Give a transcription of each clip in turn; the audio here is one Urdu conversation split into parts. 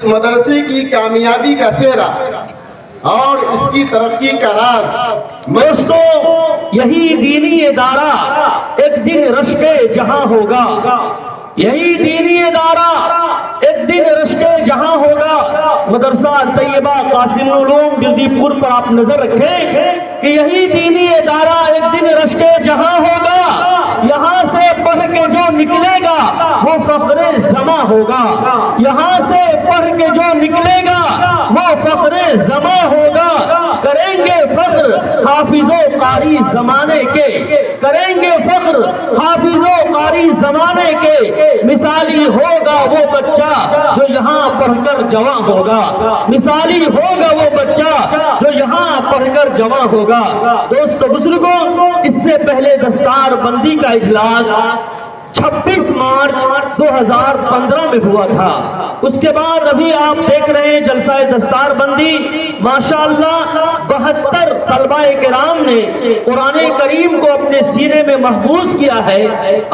مدرسے کی کامیابی کا سہرا اور اس کی ترقی کا راز دوستو یہی دینی ادارہ ایک دن رشک جہاں ہوگا، یہی دینی ادارہ ایک دن رشک جہاں ہوگا۔ مدرسہ طیبہ قاسم العلوم جلدی پور پر آپ نظر رکھیں کہ یہی دینی ادارہ ایک دن رشک جہاں ہوگا۔ یہاں سے پڑھ کے جو نکلے گا وہ فخر زماں ہوگا، یہاں سے پڑھ کے جو نکلے گا وہ فخر زماں ہوگا۔ کریں گے فخر حافظ و قاری زمانے کے، کریں گے فخر حافظ و قاری زمانے کے۔ مثالی ہوگا وہ بچہ جو یہاں پڑھ کر جواں ہوگا، مثالی ہوگا وہ بچہ جو یہاں پڑھ کر جواں ہوگا۔ دوستو بزرگوں، اس سے پہلے دستار بندی کا اجلاس 26 مارچ 2015 میں ہوا تھا۔ اس کے بعد ابھی آپ دیکھ رہے ہیں جلسہ دستار بندی، ماشاءاللہ 72 طلبہ کرام نے قرآن کریم کو اپنے سینے میں محفوظ کیا ہے،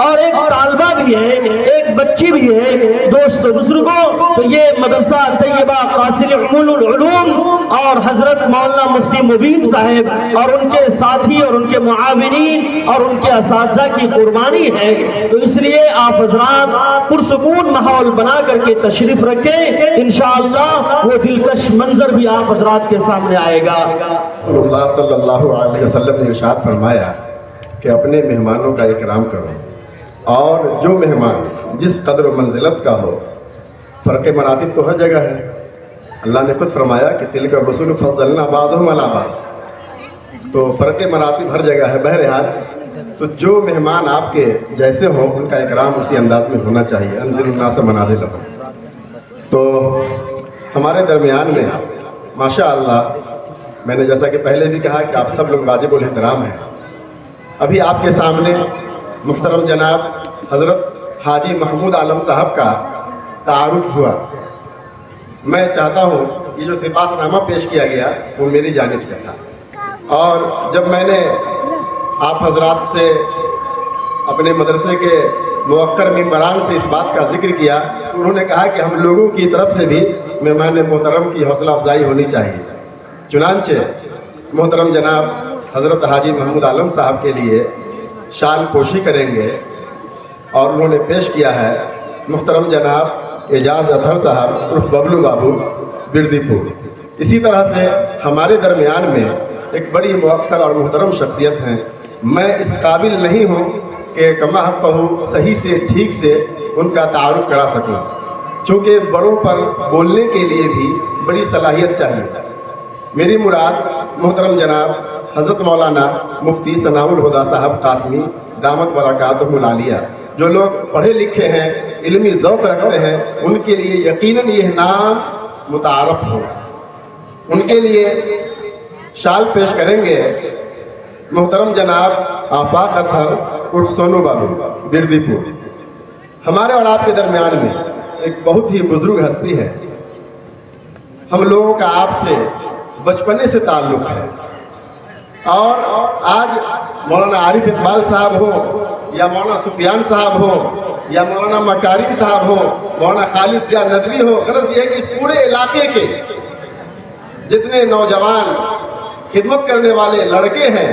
اور ایک طالبہ بھی ہے، ایک بچی بھی ہے۔ دوستو بزرگوں، تو یہ مدرسہ طیبہ قاسم العلوم اور حضرت مولانا مفتی مبین صاحب اور ان کے ساتھی اور ان کے معاونین اور ان کے اساتذہ کی قربانی ہے۔ تو اس لیے آپ حضرات پرسکون ماحول بنا کر کے تشریف رکھیں، انشاءاللہ وہ دلکش منظر بھی آپ حضرات کے سامنے آئے گا۔ اللہ صلی اللہ علیہ وسلم نے ارشاد فرمایا کہ اپنے مہمانوں کا اکرام کرو، اور جو مہمان جس قدر و منزلت کا ہو۔ فرق مراتب تو ہر جگہ ہے، اللہ نے خود فرمایا کہ تلک الرسل فضلنا بعضهم علی بعض، تو فرق مراتب ہر جگہ ہے۔ بہرحال تو جو مہمان آپ کے جیسے ہوں ان کا اکرام اسی انداز میں ہونا چاہیے۔ انزل الناس منازلهم۔ تو ہمارے درمیان میں ماشاءاللہ، میں نے جیسا کہ پہلے بھی کہا کہ آپ سب لوگ واجب الاحترام ہیں۔ ابھی آپ کے سامنے محترم جناب حضرت حاجی محمود عالم صاحب کا تعارف ہوا۔ میں چاہتا ہوں یہ جو سپاس نامہ پیش کیا گیا وہ میری جانب سے تھا، اور جب میں نے آپ حضرات سے اپنے مدرسے کے موقر ممبران سے اس بات کا ذکر کیا، انہوں نے کہا کہ ہم لوگوں کی طرف سے بھی مہمان محترم کی حوصلہ افزائی ہونی چاہیے۔ چنانچہ محترم جناب حضرت حاجی محمود عالم صاحب کے لیے شان پوشی کریں گے، اور انہوں نے پیش کیا ہے محترم جناب اعجاز اظہر صاحب عرف ببلو بابو بردی پور۔ اسی طرح سے ہمارے درمیان میں ایک بڑی مؤثر اور محترم شخصیت ہیں۔ میں اس قابل نہیں ہوں کہ کما حق ہوں صحیح سے ٹھیک سے ان کا تعارف کرا سکوں، چونکہ بڑوں پر بولنے کے لیے بھی بڑی صلاحیت چاہیے۔ میری مراد محترم جناب حضرت مولانا مفتی ثناء الہدیٰ صاحب قاسمی دامت برکاتہم العالیہ، جو لوگ پڑھے لکھے ہیں، علمی ذوق رکھتے ہیں، ان کے لیے یقیناً یہ نام متعارف ہو۔ ان کے لیے شال پیش کریں گے محترم جناب آفاق اطہر عرف سونو بابو بردی پور۔ ہمارے اور آپ کے درمیان میں ایک بہت ہی بزرگ ہستی ہے۔ ہم لوگوں کا آپ سے بچپنے سے تعلق ہے، اور آج مولانا عارف اقبال صاحب ہو یا مولانا سفیان صاحب ہو یا مولانا مکارم صاحب ہو، مولانا خالد ضیاء ندوی ہو، غرض یہ ہے کہ اس پورے علاقے کے جتنے نوجوان خدمت کرنے والے لڑکے ہیں،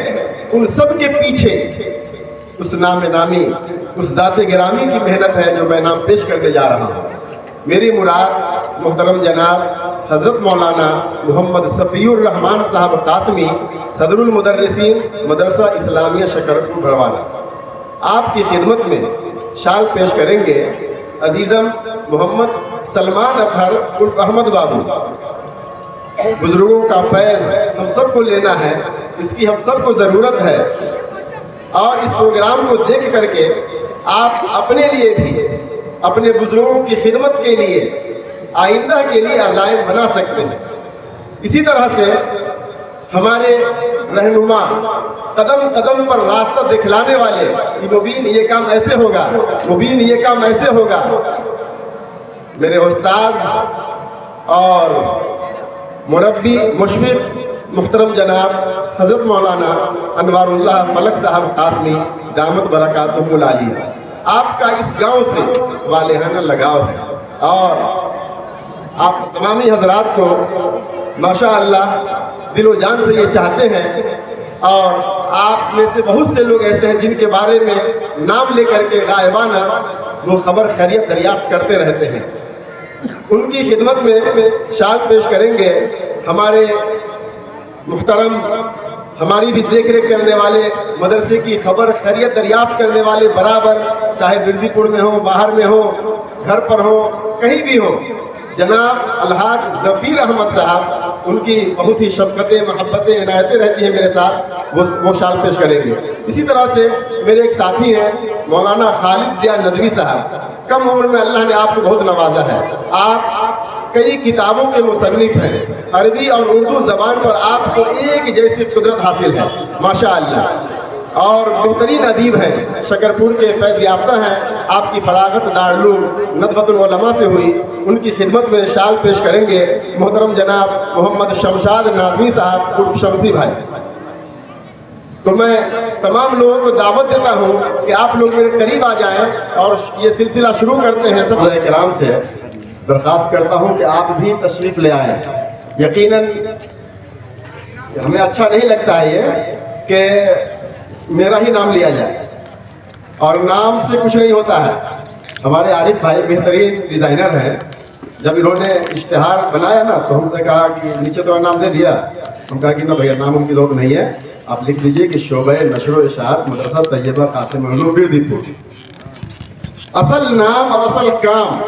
ان سب کے پیچھے اس نام نامی، اس ذات گرامی کی محنت ہے جو میں نام پیش کرنے جا رہا ہوں۔ میری مراد محترم جناب حضرت مولانا محمد صفی الرحمان صاحب قاسمی صدر المدرسین مدرسہ اسلامیہ شکرپور بھروالا۔ آپ کی خدمت میں شال پیش کریں گے عزیزم محمد سلمان اطہر عرف احمد بابو۔ بزرگوں کا فیض ہم سب کو لینا ہے، اس کی ہم سب کو ضرورت ہے، اور اس پروگرام کو دیکھ کر کے آپ اپنے لیے بھی اپنے بزرگوں کی خدمت کے لیے آئندہ کے لیے عزائم بنا سکتے ہیں۔ اسی طرح سے ہمارے رہنما قدم قدم پر راستہ دکھلانے والے، مبین یہ کام ایسے ہوگا، مبین یہ کام ایسے ہوگا، میرے استاد اور مربی مشفق محترم جناب حضرت مولانا انوار اللہ ملک صاحب قاسمی دامت برکاتہم العالیہ۔ آپ کا اس گاؤں سے والہانہ لگاؤ ہے، اور آپ تمامی حضرات کو ماشاء اللہ دل و جان سے یہ چاہتے ہیں، اور آپ میں سے بہت سے لوگ ایسے ہیں جن کے بارے میں نام لے کر کے غائبانہ وہ خبر خیریت دریافت کرتے رہتے ہیں۔ ان کی خدمت میں شال پیش کریں گے ہمارے محترم، ہماری بھی دیکھ ریکھ کرنے والے، مدرسے کی خبر خیریت دریافت کرنے والے برابر، چاہے بردی پور میں ہو، باہر میں ہو، گھر پر ہو، کہیں بھی ہو، جناب الحاج ظفیر احمد صاحب، ان کی بہت ہی شفقتیں، محبتیں، عنایتیں رہتی ہیں میرے ساتھ، وہ شال پیش کریں گے۔ اسی طرح سے میرے ایک ساتھی ہیں مولانا خالد ضیاء ندوی صاحب، کم عمر میں اللہ نے آپ کو بہت نوازا ہے، آپ کئی کتابوں کے مصنف ہیں، عربی اور اردو زبان پر آپ کو ایک جیسی قدرت حاصل ہے ماشاء اللہ، اور بہترین ادیب ہیں، شکرپور کے فیض یافتہ ہیں، آپ کی فراغت دارالعلوم ندوۃ العلماء سے ہوئی۔ ان کی خدمت میں شال پیش کریں گے محترم جناب محمد شمشاد ناظمی صاحب عرف شمسی بھائی۔ تو میں تمام لوگوں کو دعوت دیتا ہوں کہ آپ لوگ میرے قریب آ جائیں اور یہ سلسلہ شروع کرتے ہیں۔ سب کرام سے درخواست کرتا ہوں کہ آپ بھی تشریف لے آئیں۔ یقیناً ہمیں اچھا نہیں لگتا ہے یہ کہ میرا ہی نام لیا جائے، اور نام سے کچھ نہیں ہوتا ہے۔ ہمارے عارف بھائی بہترین ڈیزائنر ہیں، جب انہوں نے اشتہار بنایا نا تو ہم نے کہا کہ نیچے تو نام دے دیا، ہم کہا کہ نہ بھیا نام کی ضرورت نہیں ہے، آپ لکھ لیجئے کہ شعبہ نشر و اشاعت مدرسہ طیبہ قاسم علوم بردی پور۔ اصل نام اور اصل کام،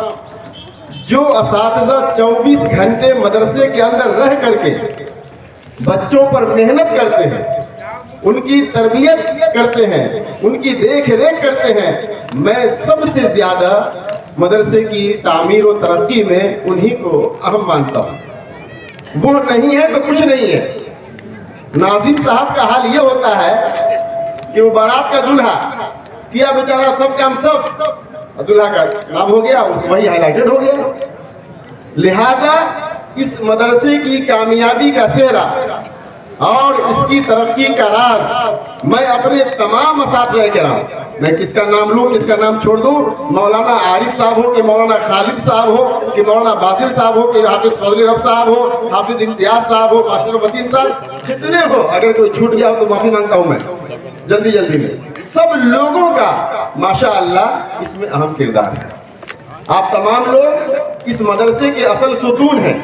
جو اساتذہ 24 گھنٹے مدرسے کے اندر رہ کر کے بچوں پر محنت کرتے ہیں، ان کی تربیت کرتے ہیں، ان کی دیکھ ریکھ کرتے ہیں، میں سب سے زیادہ مدرسے کی تعمیر و ترقی میں انہی کو اہم مانتا ہوں۔ وہ نہیں ہے تو کچھ نہیں ہے۔ ناظم صاحب کا حال یہ ہوتا ہے کہ وہ بارات کا دلہا کیا بیچارہ سب کام، سب دلہا کا نام ہو گیا، وہی ہائی لائٹڈ ہو گیا۔ لہذا اس مدرسے کی کامیابی کا سہرا اور اس کی ترقی کا راز میں اپنے تمام اساتذہ کرام، میں کس کا نام لوں کس کا نام چھوڑ دوں، مولانا عارف صاحب ہو کہ مولانا خالد صاحب ہو کہ مولانا باسل صاحب ہو کہ حافظ فضل رب صاحب ہو، حافظ امتیاز صاحب ہو، ماسٹر وسیم صاحب، جتنے ہو، اگر کوئی چھوٹ گیا تو معافی مانگتا ہوں میں جلدی میں، سب لوگوں کا ماشاء اللہ اس میں اہم کردار ہے۔ آپ تمام لوگ اس مدرسے کے اصل ستون ہیں،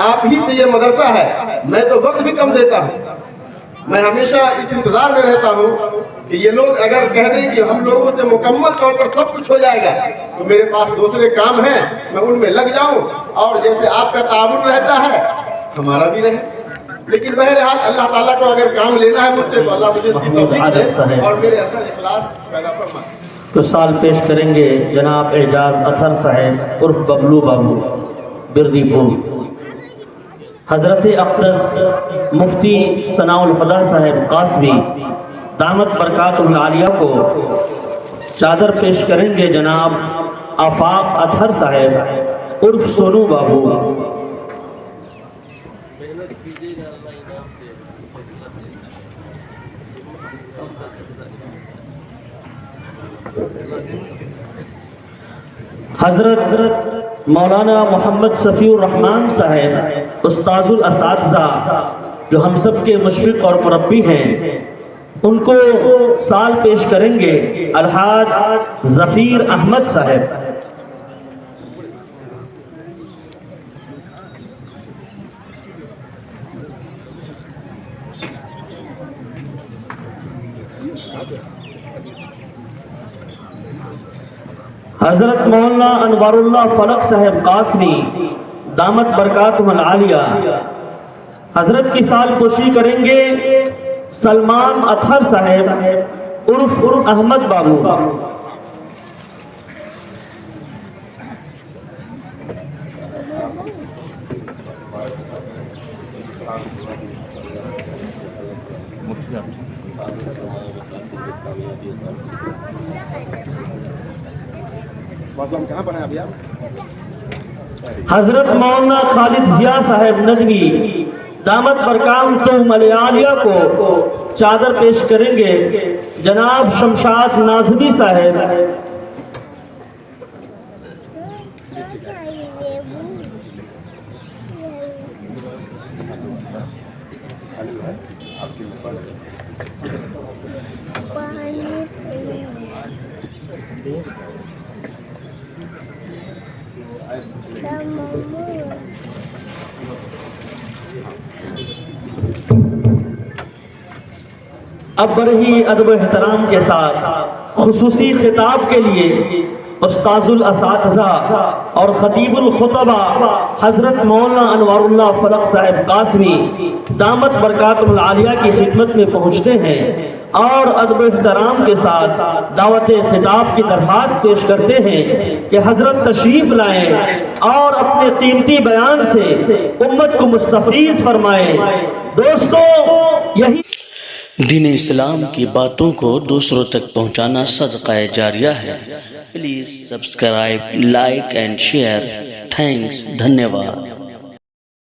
آپ ہی سے یہ مدرسہ ہے۔ میں تو وقت بھی کم دیتا ہوں، میں ہمیشہ اس انتظار میں رہتا ہوں کہ یہ لوگ اگر کہہ دیں کہ ہم لوگوں سے مکمل طور پر سب کچھ ہو جائے گا تو میرے پاس دوسرے کام ہیں، میں ان میں لگ جاؤں، اور جیسے آپ کا تعاون رہتا ہے ہمارا بھی رہے۔ لیکن بہرحال اللہ تعالیٰ کو اگر کام لینا ہے مجھ سے تو اللہ مجھے اس کی توفیق دے اور میرے اندر اخلاص پیدا فرمائے۔ تو سال پیش کریں گے جناب اعجاز اطہر صاحب عرف ببلو بابو بردی پور۔ حضرت اقدس مفتی ثناء الخدا صاحب قاسمی دامت برکاتہ العالیہ کو چادر پیش کریں گے جناب آفاق اطہر صاحب عرف سونو بابو۔ حضرت مولانا محمد صفی الرحمان صاحب استاذ الاساتذہ جو ہم سب کے مشرق اور مربی ہیں، ان کو سال پیش کریں گے الحاج ظفیر احمد صاحب۔ حضرت مولانا انوار اللہ فلک صاحب قاسمی دامت برکاتہ العالیہ، حضرت کی سال پوشی کریں گے سلمان اطہر صاحب عرف احمد بابو۔ کہاں پر ہیں ابھی آپ؟ حضرت مولانا خالد ضیاء صاحب ندوی دامت برکاتہ العالیہ کو چادر پیش کریں گے جناب شمشاد ناظمی صاحب۔ آپ کی اب بڑے ہی ادب و احترام کے ساتھ خصوصی خطاب کے لیے استاذ الاساتذہ اور خطیب الخطبہ حضرت مولانا انوار اللہ فلق صاحب قاسمی دامت برکاتہ العالیہ کی خدمت میں پہنچتے ہیں اور ادب و احترام کے ساتھ دعوت خطاب کی درخواست پیش کرتے ہیں کہ حضرت تشریف لائیں اور اپنے قیمتی بیان سے امت کو مستفیض فرمائیں۔ دوستو، یہی دین اسلام کی باتوں کو دوسروں تک پہنچانا صدقہ جاریہ ہے۔ Please subscribe, like and share. Thanks, دھنیہ واد۔